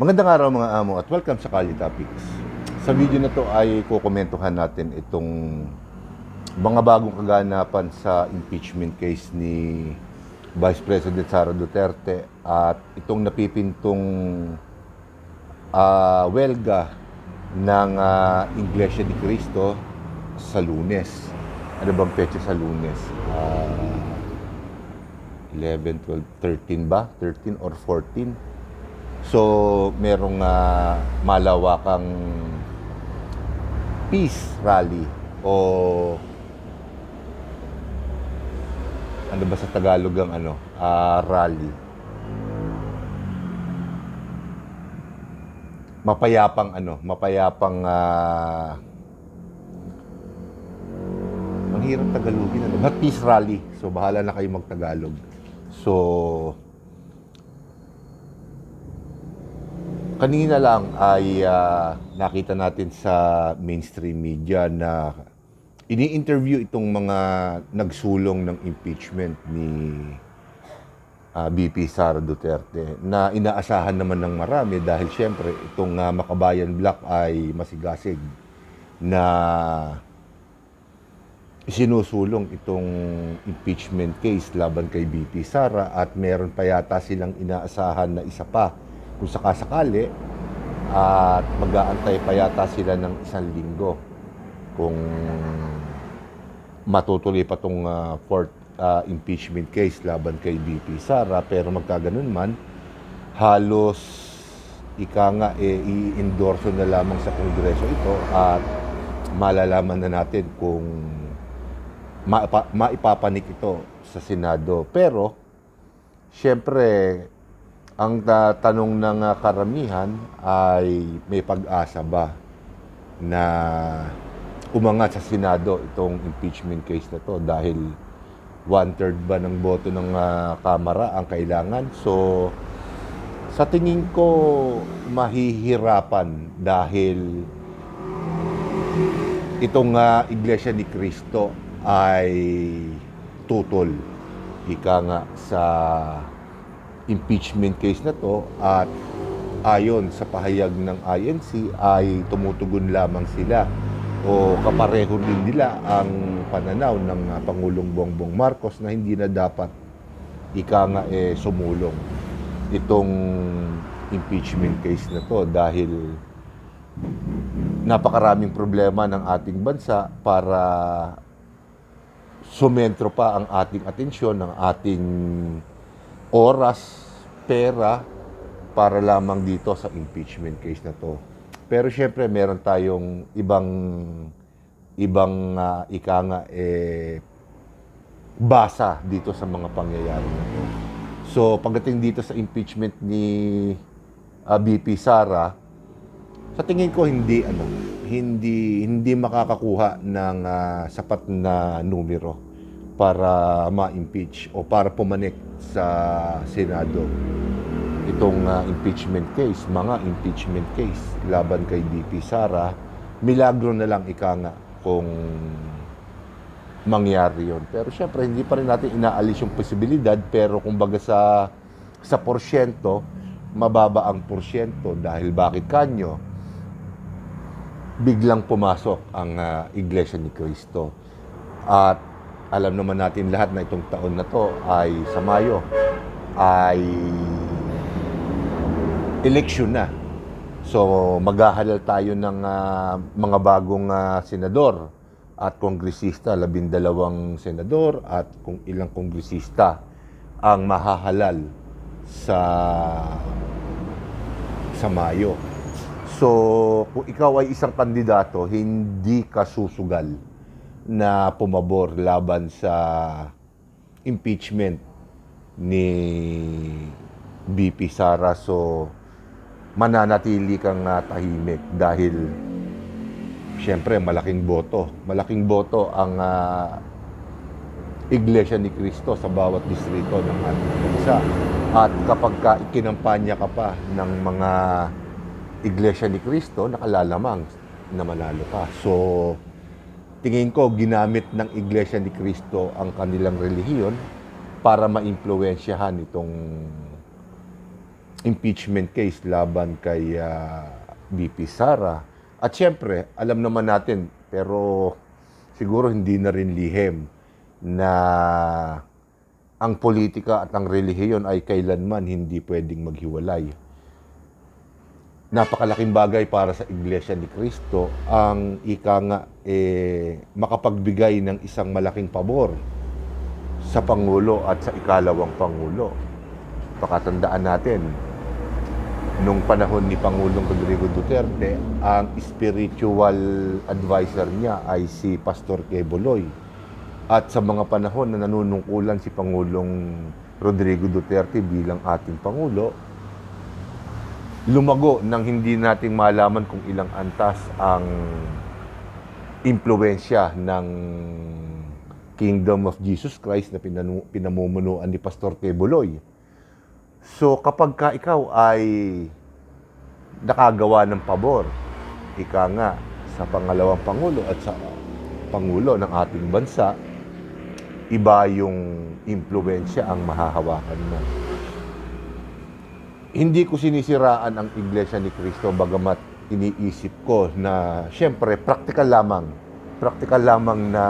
Magandang araw mga amo at welcome sa Kali Topics. Sa video na to ay kukomentuhan natin itong mga bagong kaganapan sa impeachment case ni Vice President Sara Duterte at itong napipintong welga ng Iglesia ni Cristo sa Lunes. Ano bang petsa sa Lunes? 11, 12, 13 ba? 13 or 14? So, merong malawakang peace rally o ano ba sa Tagalog ang rally? Mapayapang ang hirap Tagalogin but peace rally. So, bahala na kayo mag-Tagalog. So, kanina lang ay nakita natin sa mainstream media na ini-interview itong mga nagsulong ng impeachment ni VP Sara Duterte na inaasahan naman ng marami dahil siyempre itong Makabayan Black ay masigasig na sinusulong itong impeachment case laban kay VP Sara at meron pa yata silang inaasahan na isa pa kung sakasakali at mag-aantay pa yata sila ng 1 linggo kung matutuloy pa itong fourth impeachment case laban kay VP Sara. Pero magkaganon man, halos i-endorso na lamang sa Kongreso ito at malalaman na natin kung maipapanik ito sa Senado. Pero siyempre ang tanong ng karamihan ay may pag-asa ba na umangat sa Senado itong impeachment case na to dahil 1/3 ba ng boto ng Kamara ang kailangan. So sa tingin ko mahihirapan dahil itong Iglesia ni Cristo ay tutol ika nga sa impeachment case na to at ayon sa pahayag ng INC ay tumutugon lamang sila o kapareho din nila ang pananaw ng Pangulong Bongbong Marcos na hindi na dapat ika nga sumulong itong impeachment case na to dahil napakaraming problema ng ating bansa para sumentro pa ang ating atensyon, ng ating oras, pera para lamang dito sa impeachment case na to. Pero syempre meron tayong ibang basa dito sa mga pangyayari na to. So pagdating dito sa impeachment ni VP Sara, sa tingin ko hindi makakakuha ng sapat na numero para ma-impeach o para pumanik sa Senado itong impeachment case, mga impeachment case laban kay VP Sara. Milagro na lang ika nga kung mangyari yon. Pero syempre hindi pa rin natin inaalis yung posibilidad, pero kumbaga sa porsyento, mababa ang porsyento dahil bakit kanyo biglang pumasok ang Iglesia ni Cristo. At alam naman natin lahat na itong taon na to ay sa Mayo ay eleksyon na. So maghahalal tayo ng mga bagong senador at kongresista, 12 senador at kung ilang kongresista ang mahahalal sa Mayo. So, kung ikaw ay isang kandidato, hindi ka susugal na pumabor laban sa impeachment ni VP Sara. So, mananatili kang tahimik dahil siyempre malaking boto. Malaking boto ang Iglesia ni Cristo sa bawat distrito ng ating bansa. At kapag ikinampanya ka pa ng mga Iglesia ni Cristo, nakalalamang na manalo ka. So, tingin ko ginamit ng Iglesia ni Cristo ang kanilang relihiyon para maimpluwensyahan itong impeachment case laban kay BP Sara. At syempre, alam naman natin, pero siguro hindi na rin lihim na ang politika at ang relihiyon ay kailanman hindi pwedeng maghiwalay. Napakalaking bagay para sa Iglesia ni Cristo ang ika nga makapagbigay ng isang malaking pabor sa Pangulo at sa ikalawang Pangulo. Pakatandaan natin, nung panahon ni Pangulong Rodrigo Duterte, ang spiritual advisor niya ay si Pastor Queboloy. At sa mga panahon na nanunungkulan si Pangulong Rodrigo Duterte bilang ating Pangulo, lumago nang hindi nating malaman kung ilang antas ang impluwensya ng Kingdom of Jesus Christ na pinamumunuan ni Pastor Queboloy. So kapag ka ikaw ay nakagawa ng pabor, ika nga sa pangalawang Pangulo at sa Pangulo ng ating bansa, iba yung impluwensya ang mahahawakan mo. Hindi ko sinisiraan ang Iglesia ni Cristo, bagamat iniisip ko na siyempre practical lamang na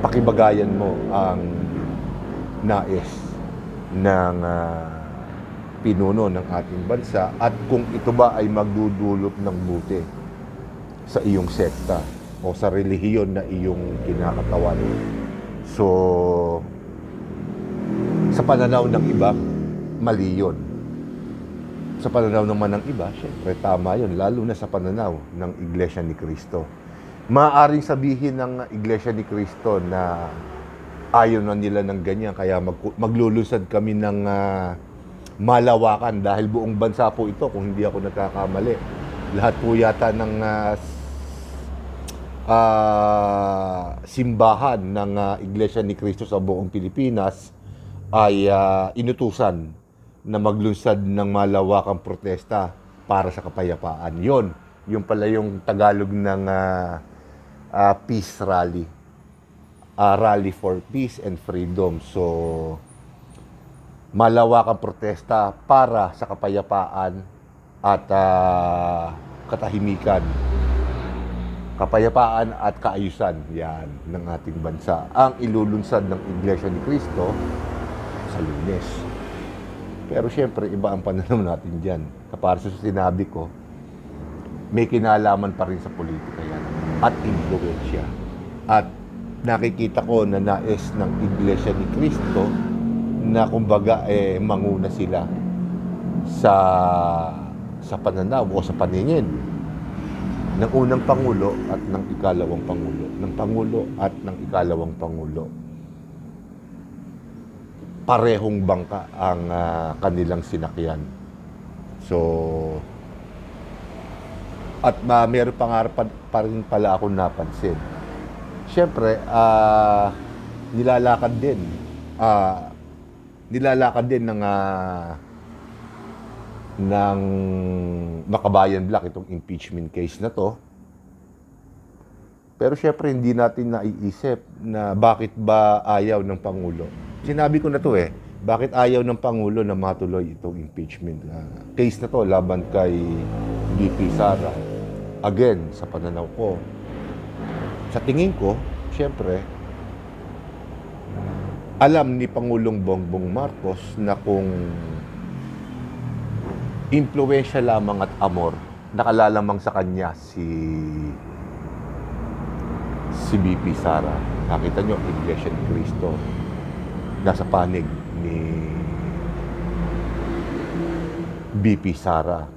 pakibagayan mo ang nais ng pinuno ng ating bansa at kung ito ba ay magdudulot ng buti sa iyong sekta o sa relihiyon na iyong kinakatawan. So, sa pananaw ng iba, mali yun. Sa pananaw naman ng iba, syempre tama yun, lalo na sa pananaw ng Iglesia ni Cristo. Maaaring sabihin ng Iglesia ni Cristo na ayaw na nila ng ganyan, kaya maglulunsad kami ng malawakan dahil buong bansa po ito, kung hindi ako nagkakamali. Lahat po yata ng simbahan ng Iglesia ni Cristo sa buong Pilipinas ay inutusan na maglunsad ng malawakang protesta para sa kapayapaan. Yung pala yung Tagalog ng peace rally. Rally for peace and freedom. So, malawakang protesta para sa kapayapaan at katahimikan. Kapayapaan at kaayusan, yan, ng ating bansa. Ang ilulunsad ng Iglesia ni Cristo sa Lunes. Pero siyempre, iba ang pananaw natin dyan. Kapara sa sinabi ko, may kinalaman pa rin sa politika yan. At impluwensya. At nakikita ko na nais ng Iglesia ni Cristo na kumbaga manguna sila sa pananaw o sa paningin ng unang Pangulo at ng ikalawang Pangulo. Ng Pangulo at ng ikalawang Pangulo. Parehong bangka ang kanilang sinakyan. So, at meron pa rin pala akong napansin. Siyempre, nilalakad din ng Makabayan Black itong impeachment case na to. Pero siyempre, hindi natin naiisip na bakit ba ayaw ng Pangulo. Sinabi ko na to bakit ayaw ng Pangulo na matuloy itong impeachment case na to laban kay BP Sara. Again, sa pananaw ko, sa tingin ko, siyempre, alam ni Pangulong Bongbong Marcos na kung impluwensya lamang at amor, nakalalamang sa kanya si BP Sara. Nakita nyo, Iglesia ni Cristo, nasa panig ni BP Sara.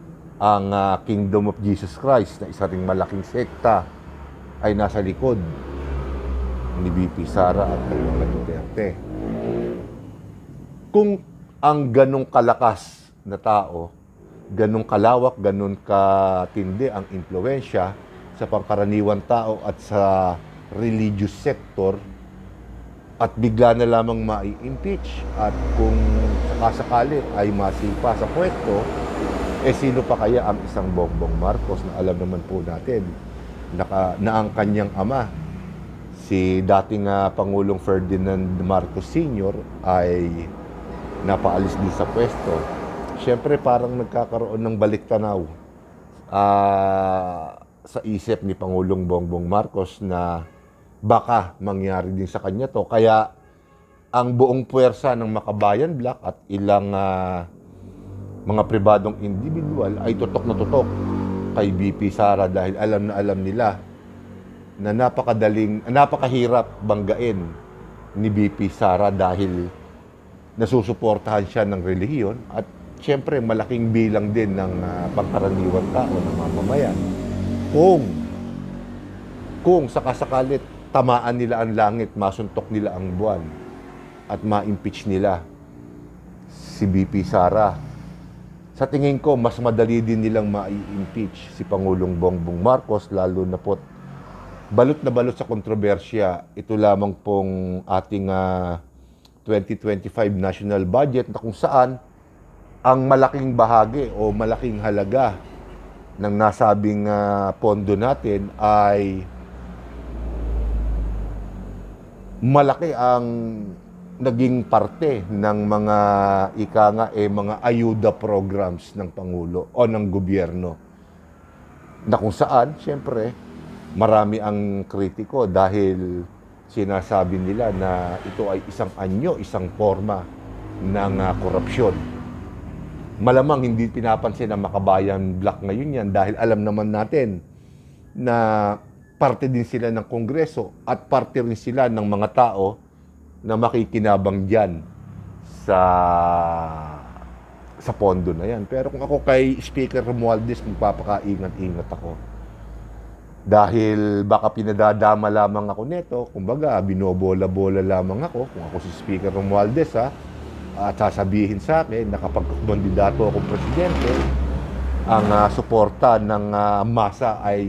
Ang Kingdom of Jesus Christ na isa ring malaking sekta ay nasa likod ni BP Sara at kay Duterte. Kung ang ganong kalakas na tao, ganong kalawak, ganon katindi ang impluwensya sa pangkaraniwan tao at sa religious sector, at bigla na lamang mai-impeach at kung sakasakali ay masipa sa pwesto, sino pa kaya ang isang Bongbong Marcos na alam naman po natin na ang kanyang ama, si dating Pangulong Ferdinand Marcos Sr. ay napaalis din sa pwesto. Siyempre, parang nagkakaroon ng baliktanaw sa isip ni Pangulong Bongbong Marcos na baka mangyari din sa kanya to. Kaya ang buong puwersa ng Makabayan Black at ilang mga pribadong individual ay tutok na tutok kay BP Sara dahil alam na alam nila na napakahirap banggain ni BP Sara dahil nasusuportahan siya ng relihiyon at siyempre malaking bilang din ng pangkaraniwang tao ng mamamayan. Kung sakasakalit tamaan nila ang langit, masuntok nila ang buwan at ma-impeach nila si BP Sara, sa tingin ko mas madali din nilang ma-impeach si Pangulong Bongbong Marcos, lalo na po't balot na balot sa kontrobersya. Ito lamang pong ating 2025 national budget na kung saan ang malaking bahagi o malaking halaga ng nasabing pondo natin ay malaki ang naging parte ng mga mga ayuda programs ng Pangulo o ng gobyerno. Na kung saan, siyempre, marami ang kritiko dahil sinasabi nila na ito ay isang anyo, isang forma ng korupsyon. Malamang hindi pinapansin ng Makabayan Black ngayon yan dahil alam naman natin na parte din sila ng Kongreso at parte rin sila ng mga tao na makikinabang dyan sa pondo na yan. Pero kung ako kay Speaker Romualdez, magpapakaingat-ingat ako. Dahil baka pinadadama lamang ako nito, kumbaga, binobola-bola lamang ako, kung ako si Speaker Romualdez, at sasabihin sa akin na kapag kandidato akong presidente, ang suporta ng masa ay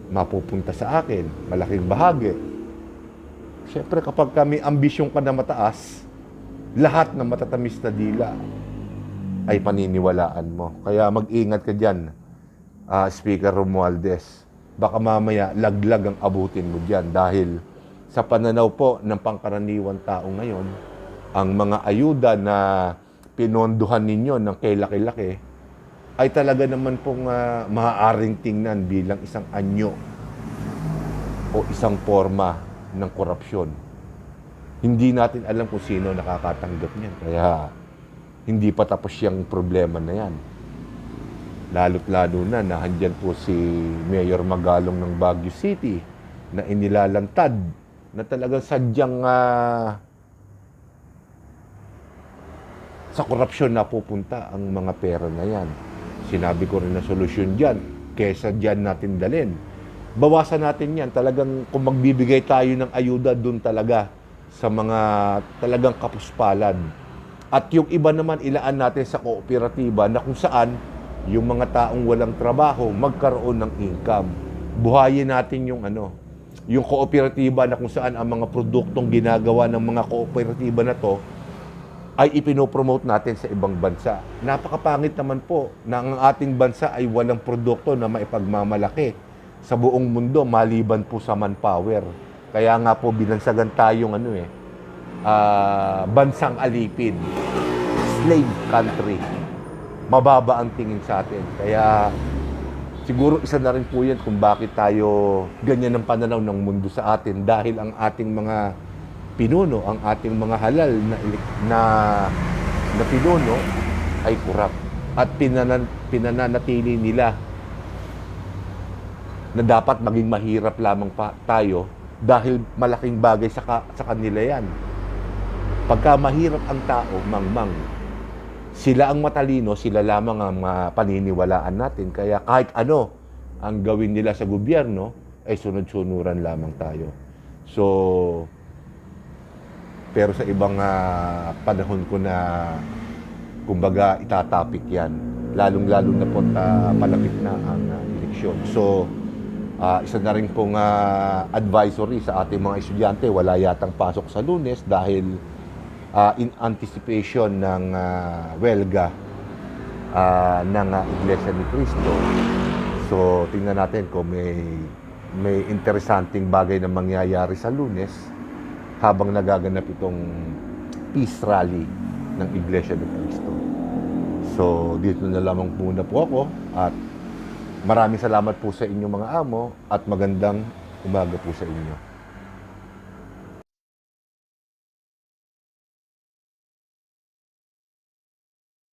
mapupunta sa akin, malaking bahagi. Siyempre, kapag kami ambisyon ka na mataas, lahat ng matatamis na dila ay paniniwalaan mo. Kaya mag-ingat ka dyan, Speaker Romualdez. Baka mamaya laglag ang abutin mo dyan dahil sa pananaw po ng pangkaraniwang tao ngayon, ang mga ayuda na pinondohan ninyo ng kailaki-laki ay talaga naman pong maaaring tingnan bilang isang anyo o isang forma ng korupsyon. Hindi natin alam kung sino nakakatanggap niyan. Kaya hindi pa tapos yung problema na yan. Lalo't-lalo na handyan po si Mayor Magalong ng Baguio City na inilalantad na talagang sadyang sa korupsyon na pupunta ang mga pera na yan. Sinabi ko rin na solusyon dyan, kesa dyan natin dalhin. Bawasan natin yan. Talagang kung magbibigay tayo ng ayuda doon talaga sa mga talagang kapuspalad. At yung iba naman ilaan natin sa kooperatiba na kung saan yung mga taong walang trabaho magkaroon ng income. Buhayin natin yung yung kooperatiba na kung saan ang mga produktong ginagawa ng mga kooperatiba na to ay ipinopromote natin sa ibang bansa. Napakapangit naman po na ang ating bansa ay walang produkto na maipagmamalaki sa buong mundo maliban po sa manpower. Kaya nga po binansagan tayong bansang alipin, slave country. Mababa ang tingin sa atin. Kaya siguro isa na rin po yan kung bakit tayo ganyan ang pananaw ng mundo sa atin dahil ang ating mga pinuno, ang ating mga halal na pinuno ay kurap at pinananatili nila na dapat maging mahirap lamang pa tayo dahil malaking bagay sa kanila yan. Pagka mahirap ang tao, mangmang, sila ang matalino, sila lamang ang paniniwalaan natin. Kaya kahit ano ang gawin nila sa gobyerno, ay sunod-sunuran lamang tayo. So, pero sa ibang panahon ko na, kumbaga, itatapik yan. Lalong-lalo na po malapit na ang eleksyon. So, isa na rin pong advisory sa ating mga estudyante, wala yatang pasok sa Lunes dahil in anticipation ng welga ng Iglesia ni Cristo. So, tingnan natin kung may interesanting bagay na mangyayari sa Lunes habang nagaganap itong peace rally ng Iglesia ni Cristo. So, dito na lamang muna po ako at maraming salamat po sa inyong mga amo at magandang umaga po sa inyo.